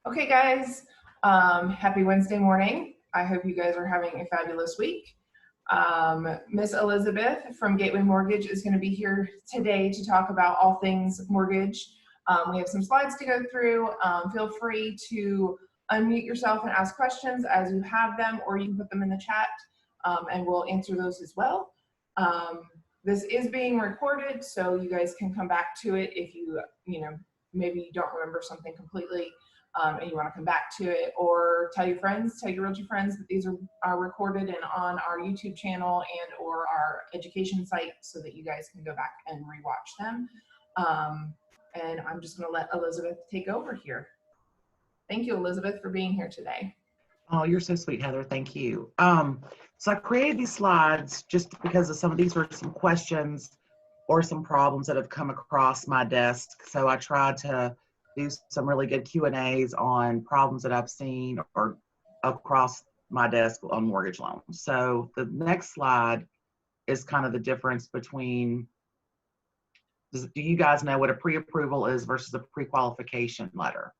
Okay, guys, happy Wednesday morning. I hope you guys are having a fabulous week. Miss Elizabeth from Gateway Mortgage is going to be here today to talk about all things mortgage. We have some slides to go through. Feel free to unmute yourself and ask questions as you have them, or you can put them in the chat and we'll answer those as well. This is being recorded, so you guys can come back to it if maybe you don't remember something completely and you want to come back to it, or tell your friends, tell your realtor friends that these are recorded and on our YouTube channel and or our education site so that you guys can go back and rewatch them. And I'm just going to let Elizabeth take over here. Thank you, Elizabeth, for being here today. Oh, you're so sweet, Heather. Thank you. So I created these slides just because of some of these were some questions or some problems that have come across my desk. So I tried to do some really good Q&As on problems that I've seen or across my desk on mortgage loans. So the next slide is kind of the difference between, do you guys know what a pre-approval is versus a pre-qualification letter?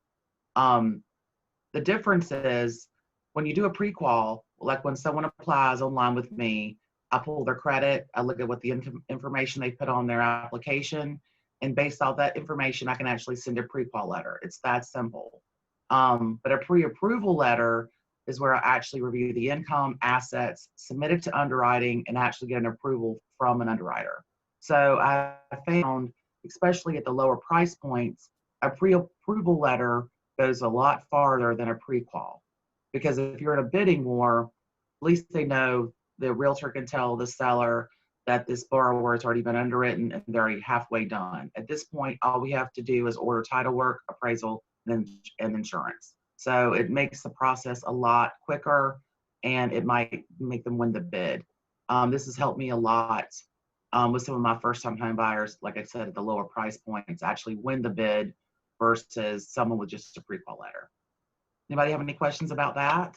The difference is when you do a pre-qual, like when someone applies online with me, I pull their credit, I look at what the information they put on their application, and based off that information, I can actually send a pre-qual letter. It's that simple. But a pre-approval letter is where I actually review the income, assets, submit it to underwriting, and actually get an approval from an underwriter. So I found, especially at the lower price points, a pre-approval letter goes a lot farther than a pre-qual. Because if you're in a bidding war, at least they know, the realtor can tell the seller that this borrower has already been underwritten and they're already halfway done. At this point, all we have to do is order title work, appraisal, and insurance. So it makes the process a lot quicker and it might make them win the bid. This has helped me a lot with some of my first-time home buyers, like I said, at the lower price points, actually win the bid versus someone with just a pre-qual letter. Anybody have any questions about that?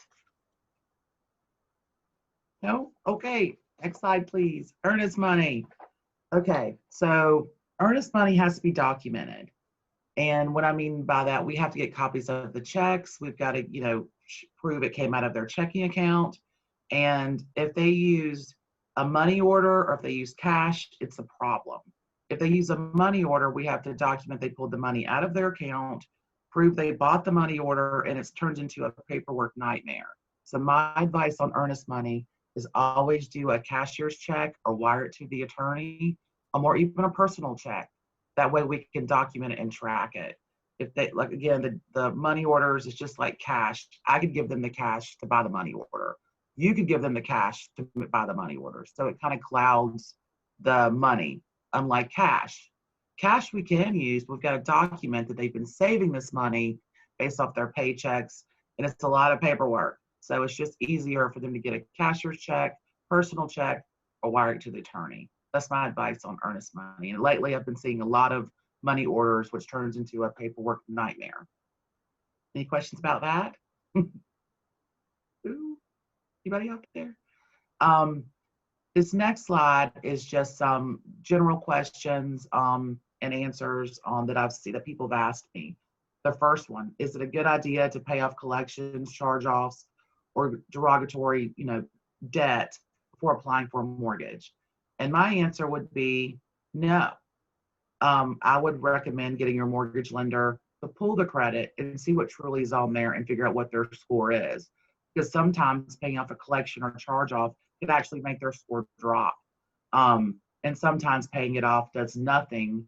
No? Okay, next slide, please. Earnest money. Okay, so earnest money has to be documented. And what I mean by that, we have to get copies of the checks. We've got to, prove it came out of their checking account. And if they use a money order or if they use cash, it's a problem. If they use a money order, we have to document they pulled the money out of their account, prove they bought the money order, and it's turned into a paperwork nightmare. So my advice on earnest money is always do a cashier's check or wire it to the attorney, or even a personal check. That way we can document it and track it. If they, like, again, the money orders is just like cash. I could give them the cash to buy the money order. You could give them the cash to buy the money order. So it kind of clouds the money, unlike cash. Cash we can use, we've got to document that they've been saving this money based off their paychecks, and it's a lot of paperwork. So it's just easier for them to get a cashier's check, personal check, or wire it to the attorney. That's my advice on earnest money. And lately I've been seeing a lot of money orders, which turns into a paperwork nightmare. Any questions about that? Ooh, anybody out there? This next slide is just some general questions and answers that I've seen that people have asked me. The first one, is it a good idea to pay off collections, charge-offs, or derogatory, debt before applying for a mortgage? And my answer would be no. I would recommend getting your mortgage lender to pull the credit and see what truly is on there and figure out what their score is. Because sometimes paying off a collection or charge off could actually make their score drop. And sometimes paying it off does nothing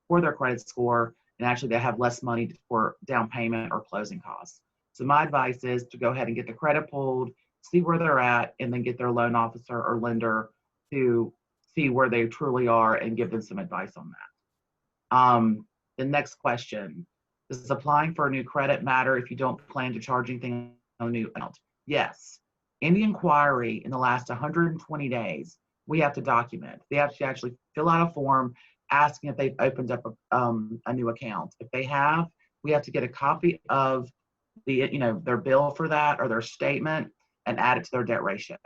for their credit score, and actually they have less money for down payment or closing costs. So my advice is to go ahead and get the credit pulled, see where they're at, and then get their loan officer or lender to see where they truly are and give them some advice on that. The next question, does applying for a new credit matter if you don't plan to charge anything on a new account? Yes. Any inquiry in the last 120 days, we have to document. They have to actually fill out a form asking if they've opened up a new account. If they have, we have to get a copy of their bill for that or their statement and add it to their debt ratio.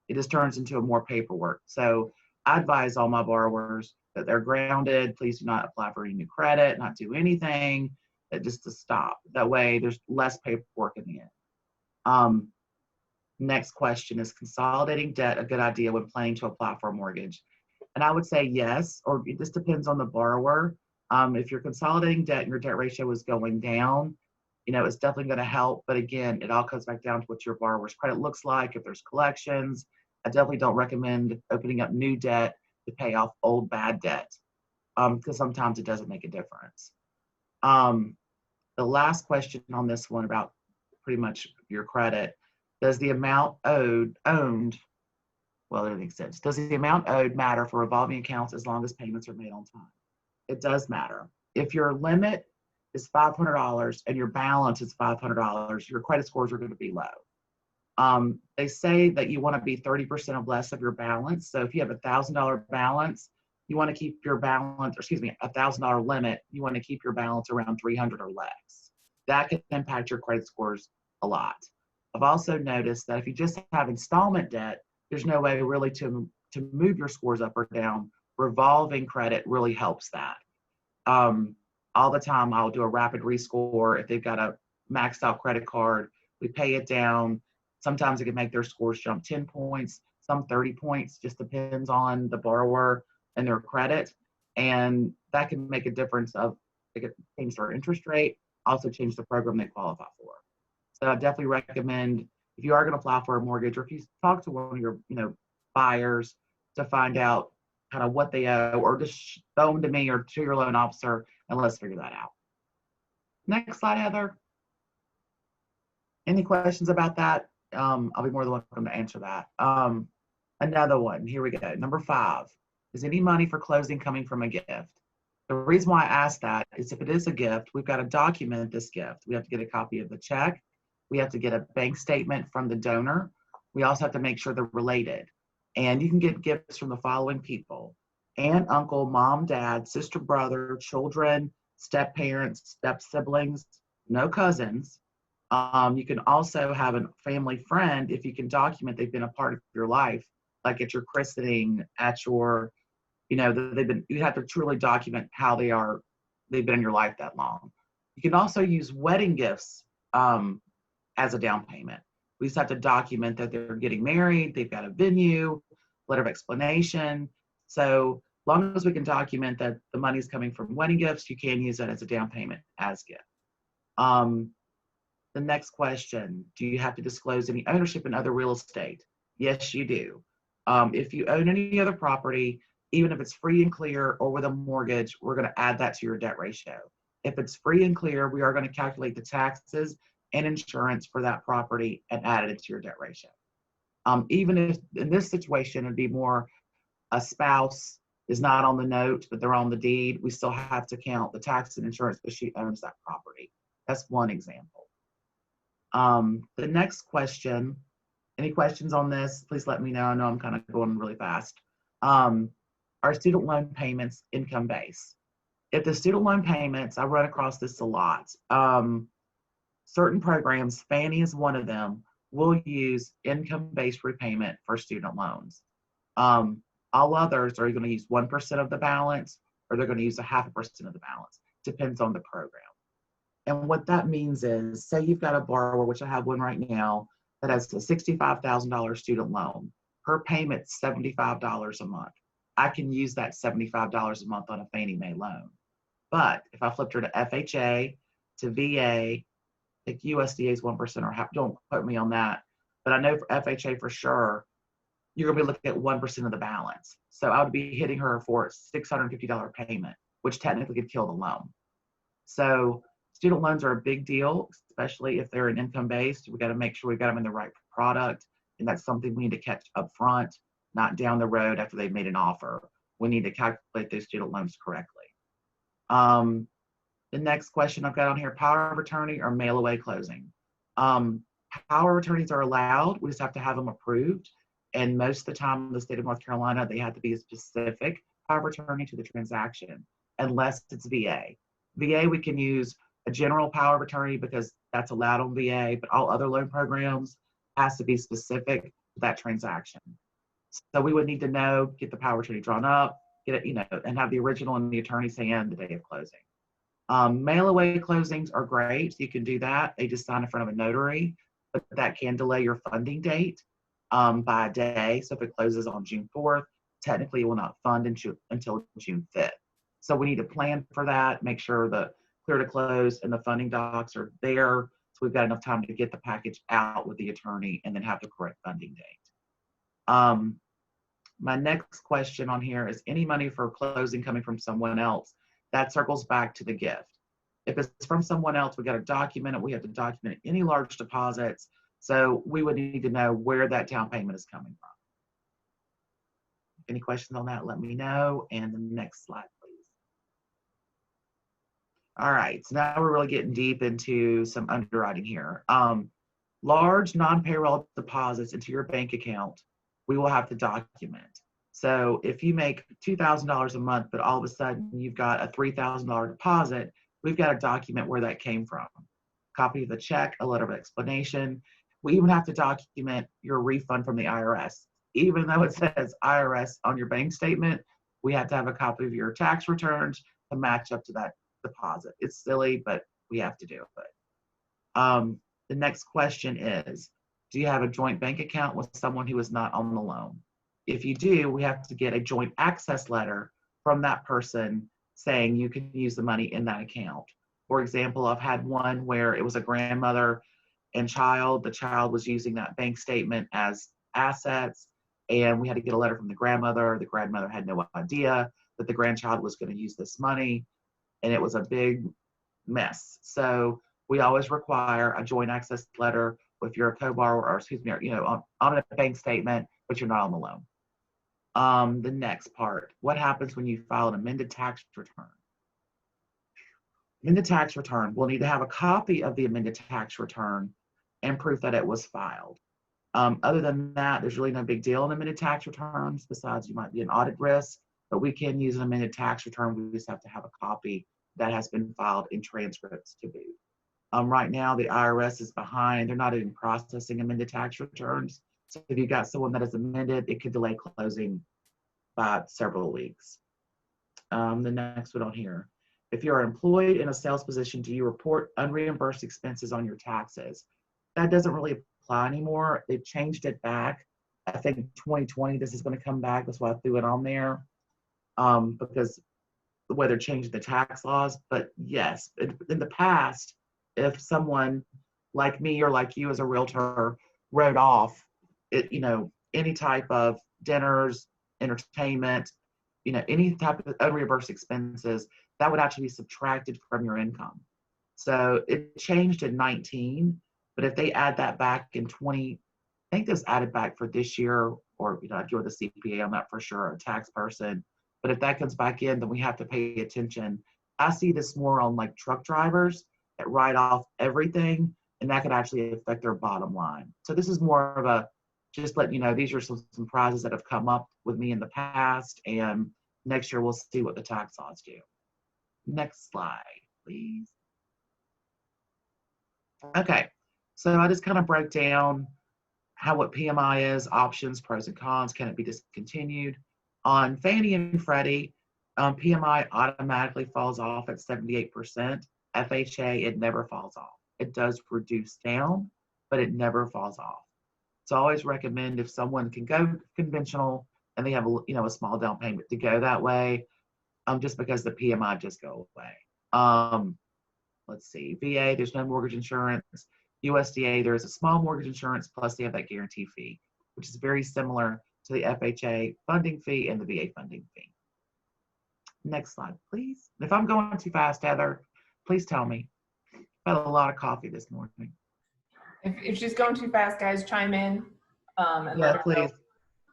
It just turns into a more paperwork. So I advise all my borrowers that they're grounded. Please do not apply for any new credit, not do anything. just to stop. That way there's less paperwork in the end. Next question, is consolidating debt a good idea when planning to apply for a mortgage? And I would say yes, or it just depends on the borrower. If you're consolidating debt and your debt ratio is going down, it's definitely going to help. But again, it all comes back down to what your borrower's credit looks like. If there's collections, I definitely don't recommend opening up new debt to pay off old bad debt, because sometimes it doesn't make a difference. The last question on this one about pretty much your credit, does the amount owned, well, that makes sense. Does the amount owed matter for revolving accounts as long as payments are made on time? It does matter. If your limit is $500 and your balance is $500, your credit scores are going to be low. They say that you want to be 30% of less of your balance. So if you have $1,000 balance, you want to keep your balance, or excuse me, $1,000 limit, you want to keep your balance around 300 or less. That can impact your credit scores a lot. I've also noticed that if you just have installment debt, there's no way really to move your scores up or down. Revolving credit really helps that. All the time, I'll do a rapid rescore. If they've got a maxed out credit card, we pay it down. Sometimes it can make their scores jump 10 points, some 30 points, just depends on the borrower and their credit. And that can make a difference of, it can change their interest rate, also change the program they qualify for. So I definitely recommend, if you are going to apply for a mortgage, or if you talk to one of your buyers to find out kind of what they owe, or just phone them to me or to your loan officer and let's figure that out. Next slide, Heather. Any questions about that? I'll be more than welcome to answer that. Another one, here we go. Number 5, is any money for closing coming from a gift? The reason why I ask that is if it is a gift, we've got to document this gift. We have to get a copy of the check. We have to get a bank statement from the donor. We also have to make sure they're related. And you can get gifts from the following people: aunt, uncle, mom, dad, sister, brother, children, step parents, step siblings, no cousins. You can also have a family friend if you can document they've been a part of your life, like at your christening, at your, you have to truly document how they've been in your life that long. You can also use wedding gifts as a down payment. We just have to document that they're getting married, they've got a venue, letter of explanation. So as long as we can document that the money's coming from wedding gifts, you can use that as a down payment as gift. The next question, do you have to disclose any ownership in other real estate? Yes, you do. If you own any other property, even if it's free and clear or with a mortgage, we're going to add that to your debt ratio. If it's free and clear, we are going to calculate the taxes and insurance for that property and add it to your debt ratio. Even if in this situation, it'd be more a spouse is not on the note, but they're on the deed, we still have to count the tax and insurance because she owns that property. That's one example. The next question, any questions on this? Please let me know. I know I'm kind of going really fast. Are student loan payments income-based? If the student loan payments, I run across this a lot. Certain programs, Fannie is one of them, will use income-based repayment for student loans. All others are going to use 1% of the balance, or they're going to use 0.5% of the balance. Depends on the program. And what that means is, say you've got a borrower, which I have one right now, that has a $65,000 student loan. Her payment's $75 a month. I can use that $75 a month on a Fannie Mae loan. But if I flipped her to FHA, to VA, like USDA is 1% or half, don't quote me on that. But I know for FHA for sure, you're gonna be looking at 1% of the balance. So I would be hitting her for a $650 payment, which technically could kill the loan. So student loans are a big deal, especially if they're an income-based. We gotta make sure we got them in the right product. And that's something we need to catch up front, not down the road after they've made an offer. We need to calculate those student loans correctly. The next question I've got on here, power of attorney or mail away closing. Power of attorneys are allowed. We just have to have them approved. And most of the time in the state of North Carolina, they have to be a specific power of attorney to the transaction, unless it's VA. VA, we can use a general power of attorney because that's allowed on VA, but all other loan programs has to be specific to that transaction. So we would need to know, get the power of attorney drawn up, get it, and have the original in the attorney's hand the day of closing. Mail away closings are great. You can do that. They just sign in front of a notary, but that can delay your funding date by a day. So if it closes on June 4th, technically it will not fund until June 5th. So we need to plan for that, make sure the clear to close and the funding docs are there. So we've got enough time to get the package out with the attorney and then have the correct funding date. My next question on here is any money for closing coming from someone else. That circles back to the gift. If it's from someone else, we got to document it. We have to document any large deposits. So we would need to know where that down payment is coming from. Any questions on that, let me know. And the next slide, please. All right, so now we're really getting deep into some underwriting here. Large non-payroll deposits into your bank account, we will have to document. So if you make $2,000 a month, but all of a sudden you've got a $3,000 deposit, we've got to document where that came from. Copy of the check, a letter of explanation. We even have to document your refund from the IRS. Even though it says IRS on your bank statement, we have to have a copy of your tax returns to match up to that deposit. It's silly, but we have to do it. The next question is, do you have a joint bank account with someone who is not on the loan? If you do, we have to get a joint access letter from that person saying you can use the money in that account. For example, I've had one where it was a grandmother and child. The child was using that bank statement as assets, and we had to get a letter from the grandmother. The grandmother had no idea that the grandchild was going to use this money, and it was a big mess. So we always require a joint access letter if you're a co-borrower, or excuse me, on a bank statement, but you're not on the loan. The next part, what happens when you file an amended tax return? Amended tax return, we'll need to have a copy of the amended tax return and proof that it was filed. Other than that, there's really no big deal in amended tax returns, besides you might be an audit risk, but we can use an amended tax return. We just have to have a copy that has been filed in transcripts to boot. Right now, the IRS is behind. They're not even processing amended tax returns. So if you've got someone that is amended, it could delay closing by several weeks. The next one on here. If you're employed in a sales position, do you report unreimbursed expenses on your taxes? That doesn't really apply anymore. They've changed it back. I think 2020, this is going to come back. That's why I threw it on there, because the way they're changing the tax laws. But yes, in the past, if someone like me or like you as a realtor wrote off any type of dinners, entertainment, any type of unreimbursed expenses, that would actually be subtracted from your income. So it changed in 19, but if they add that back in 20, I think this added back for this year, or if you're the CPA, I'm not for sure, a tax person, but if that comes back in, then we have to pay attention. I see this more on like truck drivers that write off everything, and that could actually affect their bottom line. So this is more of a, just letting you know, these are some prizes that have come up with me in the past, and next year we'll see what the tax laws do. Next slide, please. Okay, so I just kind of broke down what PMI is, options, pros and cons, can it be discontinued? On Fannie and Freddie, PMI automatically falls off at 78%. FHA, it never falls off. It does reduce down, but it never falls off. So I always recommend if someone can go conventional and they have a small down payment, to go that way, just because the PMI just go away. Let's see, VA, there's no mortgage insurance. USDA, there's a small mortgage insurance, plus they have that guarantee fee, which is very similar to the FHA funding fee and the VA funding fee. Next slide, please. If I'm going too fast, Heather, please tell me. I've had a lot of coffee this morning. If she's going too fast, guys, chime in. Yeah, please,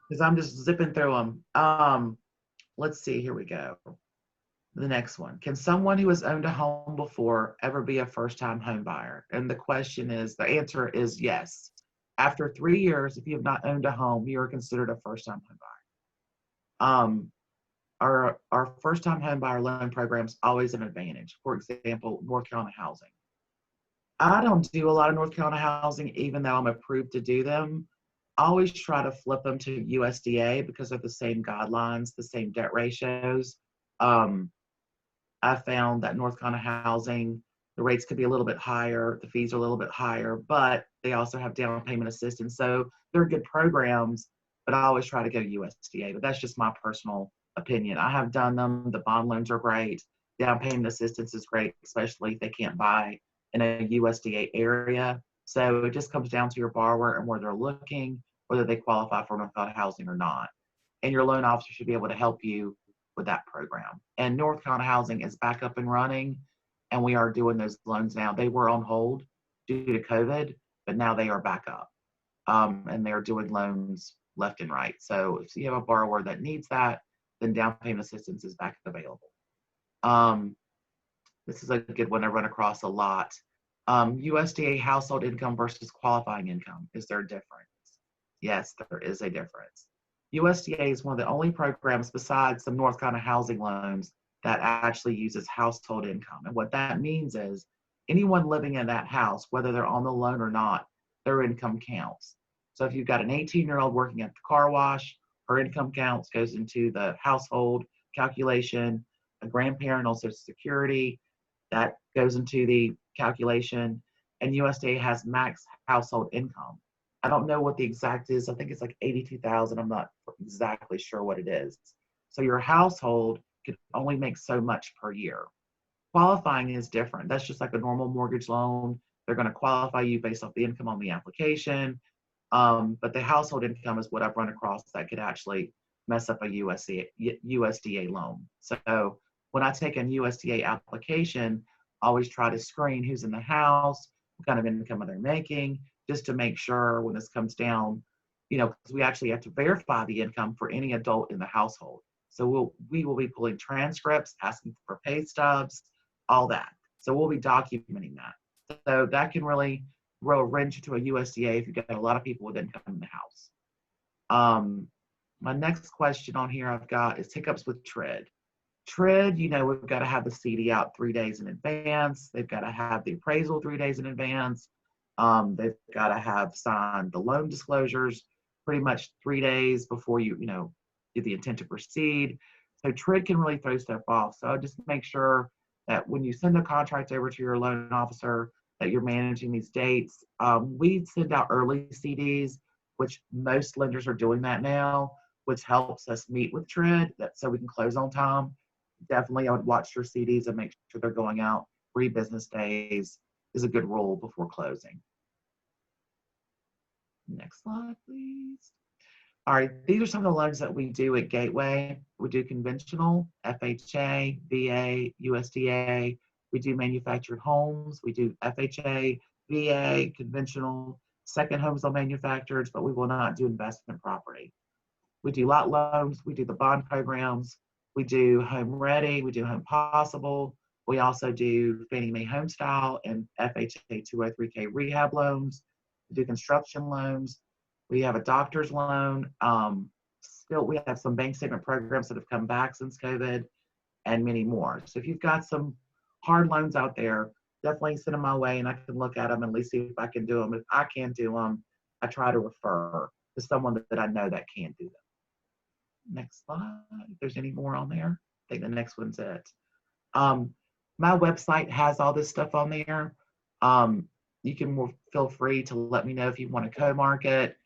because I'm just zipping through them. Let's see, here we go. The next one. Can someone who has owned a home before ever be a first-time home buyer? And the answer is yes. After 3 years, if you have not owned a home, you are considered a first-time home buyer. Our first-time home buyer loan program is always an advantage. For example, North Carolina Housing. I don't do a lot of North Carolina Housing, even though I'm approved to do them. I always try to flip them to USDA because of the same guidelines, the same debt ratios. I found that North Carolina Housing, the rates could be a little bit higher, the fees are a little bit higher, but they also have down payment assistance. So they're good programs, but I always try to go USDA, but that's just my personal opinion. I have done them. The bond loans are great. Down payment assistance is great, especially if they can't buy in a USDA area. So it just comes down to your borrower and where they're looking, whether they qualify for North Carolina Housing or not. And your loan officer should be able to help you with that program. And North Carolina Housing is back up and running, and we are doing those loans now. They were on hold due to COVID, but now they are back up. And they're doing loans left and right. So if you have a borrower that needs that, then down payment assistance is back available. This is a good one I run across a lot. USDA household income versus qualifying income. Is there a difference? Yes, there is a difference. USDA is one of the only programs besides some North Carolina housing loans that actually uses household income. And what that means is anyone living in that house, whether they're on the loan or not, their income counts. So if you've got an 18-year-old working at the car wash, her income counts, goes into the household calculation. A grandparent on Social Security, that goes into the calculation. And USDA has max household income. I don't know what the exact is. I think it's like 82,000. I'm not exactly sure what it is. So your household can only make so much per year. Qualifying is different. That's just like a normal mortgage loan. They're going to qualify you based off the income on the application. But the household income is what I've run across that could actually mess up a USDA loan. So when I take an USDA application, I always try to screen who's in the house, what kind of income are they making, just to make sure when this comes down, because we actually have to verify the income for any adult in the household. So we will be pulling transcripts, asking for pay stubs, all that. So we'll be documenting that. So that can really throw a wrench to a USDA if you've got a lot of people with income in the house. My next question on here I've got is hiccups with TRID. TRID, we've got to have the CD out 3 days in advance. They've got to have the appraisal 3 days in advance. They've got to have signed the loan disclosures pretty much 3 days before you give the intent to proceed. So TRID can really throw stuff off. So just make sure that when you send a contract over to your loan officer, that you're managing these dates. We send out early CDs, which most lenders are doing that now, which helps us meet with TRID so we can close on time. Definitely, I would watch your CDs and make sure they're going out 3 business days is a good rule before closing. Next slide, please. All right, these are some of the loans that we do at Gateway. We do conventional, FHA, VA, USDA. We do manufactured homes. We do FHA, VA, conventional, second homes on manufactured, but we will not do investment property. We do lot loans. We do the bond programs. We do Home Ready. We do Home Possible. We also do Fannie Mae Home Style and FHA 203K rehab loans. We do construction loans. We have a doctor's loan. Still, we have some bank statement programs that have come back since COVID and many more. So if you've got some hard loans out there, definitely send them my way and I can look at them and at least see if I can do them. If I can't do them, I try to refer to someone that I know that can do them. Next slide, if there's any more on there. I think the next one's it. My website has all this stuff on there. You can feel free to let me know if you want to co-market,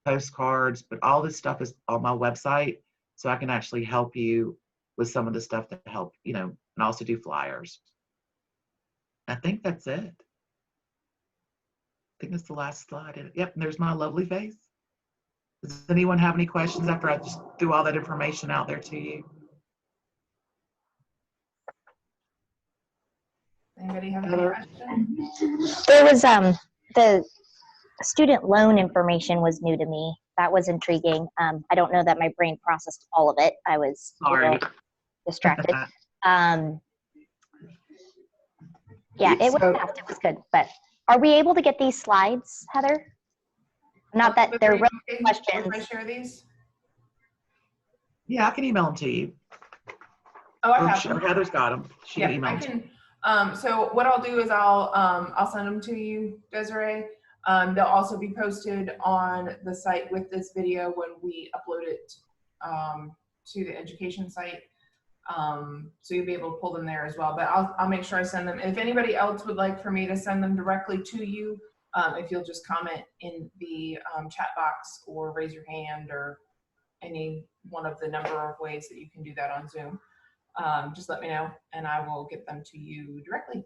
postcards, but all this stuff is on my website, so I can actually help you with some of the stuff that help, and also do flyers. I think that's it. I think that's the last slide. Yep, there's my lovely face. Does anyone have any questions after I just threw all that information out there to you? Anybody have any questions? There was the student loan information was new to me. That was intriguing. I don't know that my brain processed all of it. I was a little distracted. Yeah, it was fast. It was good. But are we able to get these slides, Heather? Not that they're real questions. Can I share these? Yeah, I can email them to you. Oh, I have them. Heather's got them. She can email them. So what I'll do is I'll send them to you, Desiree. They'll also be posted on the site with this video when we upload it to the education site. So you'll be able to pull them there as well. But I'll make sure I send them. If anybody else would like for me to send them directly to you, if you'll just comment in the chat box or raise your hand or any one of the number of ways that you can do that on Zoom, just let me know and I will get them to you directly.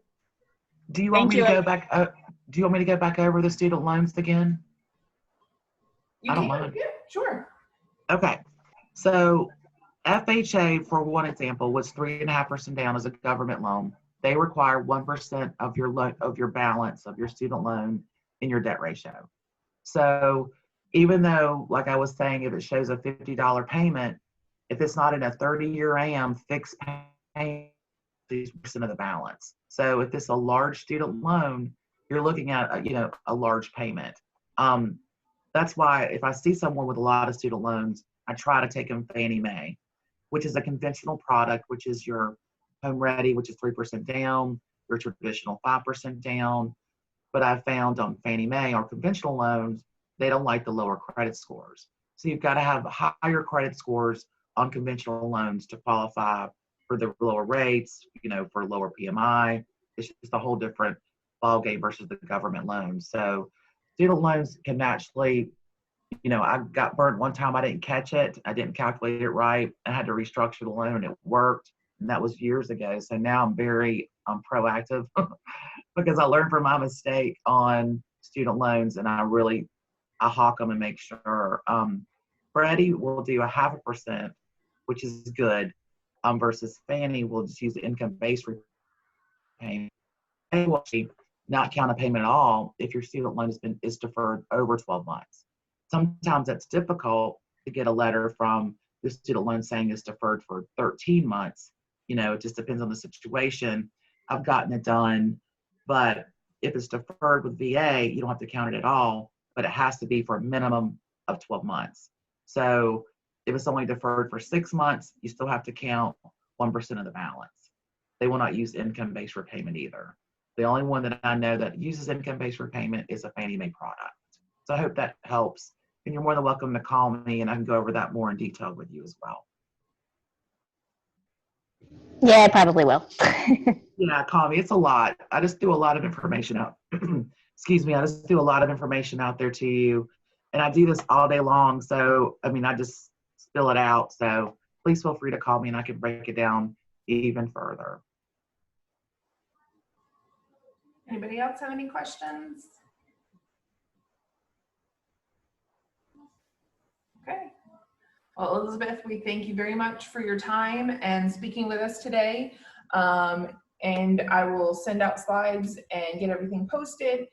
Do you want me to go back? Do you want me to go back over the student loans again? You I don't can? mind. Yeah, sure. Okay. So FHA, for one example, was 3.5% down as a government loan. They require 1% of your balance of your student loan in your debt ratio. So even though, like I was saying, if it shows a $50 payment, if it's not in a 30-year AM fixed payment, 50% of the balance. So if it's a large student loan, you're looking at a large payment. That's why if I see someone with a lot of student loans, I try to take them Fannie Mae, which is a conventional product, which is your Home Ready, which is 3% down, your traditional 5% down. But I found on Fannie Mae or conventional loans, they don't like the lower credit scores. So you've got to have higher credit scores on conventional loans to qualify for the lower rates, for lower PMI. It's just a whole different ballgame versus the government loans. So student loans can naturally, I got burnt one time. I didn't catch it. I didn't calculate it right. I had to restructure the loan and it worked. And that was years ago. So now I'm very proactive because I learned from my mistake on student loans and I hawk them and make sure. Freddie will do 0.5%, which is good, versus Fannie will just use the income-based repayment. Fannie will actually not count a payment at all if your student loan is deferred over 12 months. Sometimes that's difficult to get a letter from the student loan saying it's deferred for 13 months. It just depends on the situation. I've gotten it done, but if it's deferred with VA, you don't have to count it at all, but it has to be for a minimum of 12 months. So if it's only deferred for 6 months, you still have to count 1% of the balance. They will not use income-based repayment either. The only one that I know that uses income-based repayment is a Fannie Mae product. So I hope that helps. And you're more than welcome to call me and I can go over that more in detail with you as well. Yeah, I probably will. Yeah, call me. It's a lot. I just do a lot of information out. Excuse me. I just do a lot of information out there to you. And I do this all day long. So, I just spill it out. So please feel free to call me and I can break it down even further. Anybody else have any questions? Okay. Well, Elizabeth, we thank you very much for your time and speaking with us today. And I will send out slides and get everything posted.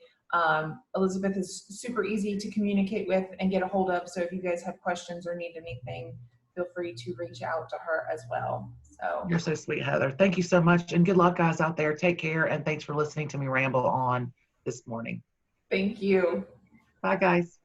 Elizabeth is super easy to communicate with and get a hold of. So if you guys have questions or need anything, feel free to reach out to her as well. So you're so sweet, Heather. Thank you so much. And good luck, guys, out there. Take care. And thanks for listening to me ramble on this morning. Thank you. Bye, guys.